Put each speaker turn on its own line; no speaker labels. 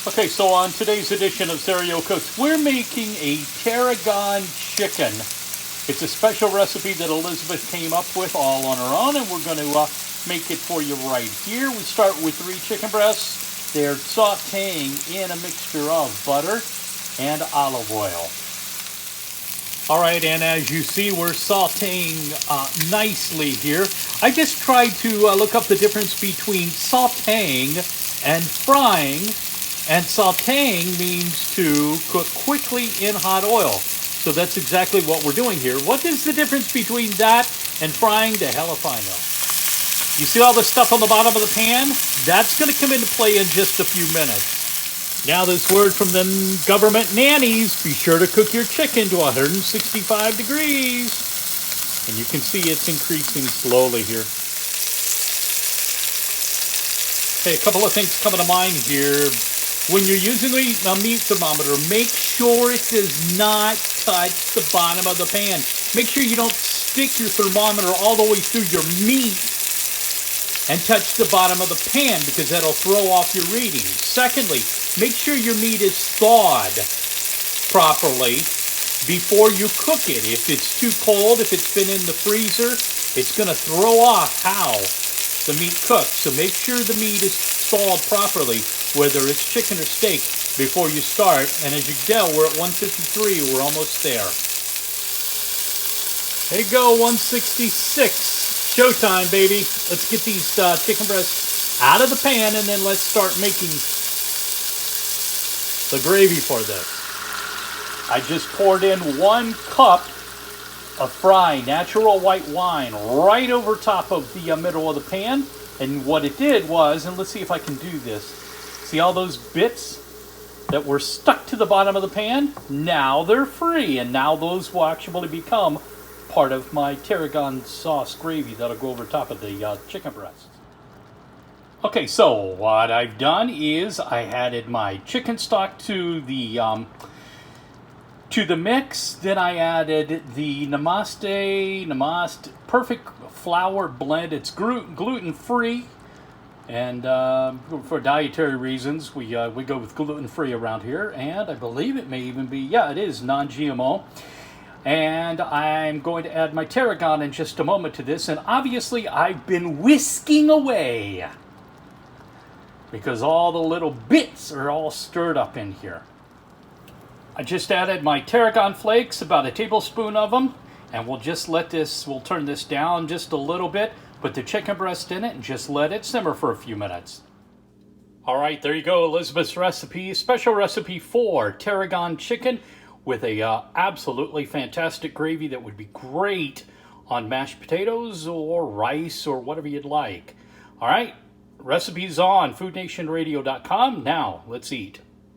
Okay, so on today's edition of Serio Cooks, we're making a tarragon chicken. It's a special recipe that Elizabeth came up with all on her own, and we're going to make it for you right here. We start with 3 chicken breasts. They're sauteing in a mixture of butter and olive oil. All right, and as you see, we're sauteing nicely here. I just tried to look up the difference between sauteing and frying. And sauteing means to cook quickly in hot oil. So that's exactly what we're doing here. What is the difference between that and frying? The hell if I know. You see all the stuff on the bottom of the pan? That's going to come into play in just a few minutes. Now this word from the government nannies, be sure to cook your chicken to 165 degrees. And you can see it's increasing slowly here. Okay, a couple of things coming to mind here. When you're using a meat thermometer, make sure it does not touch the bottom of the pan. Make sure you don't stick your thermometer all the way through your meat and touch the bottom of the pan, because that'll throw off your readings. Secondly, make sure your meat is thawed properly before you cook it. If it's too cold, if it's been in the freezer, it's going to throw off how the meat cooks. So make sure the meat is thawed properly, whether it's chicken or steak, before you start. And as you can tell, we're at 153. We're almost there. There you go, 166. Showtime, baby. Let's get these chicken breasts out of the pan, and then let's start making the gravy for this. I just poured in 1 cup of Fry natural white wine right over top of the middle of the pan. And what it did was, and let's see if I can do this. See all those bits that were stuck to the bottom of the pan? Now they're free, and now those will actually become part of my tarragon sauce gravy that'll go over top of the chicken breast. Okay, so what I've done is I added my chicken stock to the mix. Then I added the Namaste Perfect Flour Blend. It's gluten-free, and for dietary reasons, we go with gluten-free around here. And I believe it may even be, yeah, it is non-GMO. And I'm going to add my tarragon in just a moment to this. And obviously, I've been whisking away because all the little bits are all stirred up in here. I just added my tarragon flakes, about a tablespoon of them, and we'll turn this down just a little bit, put the chicken breast in it, and just let it simmer for a few minutes. All right, there you go, Elizabeth's recipe, special recipe for tarragon chicken with a absolutely fantastic gravy that would be great on mashed potatoes or rice or whatever you'd like. All right, recipes on foodnationradio.com. Now, let's eat.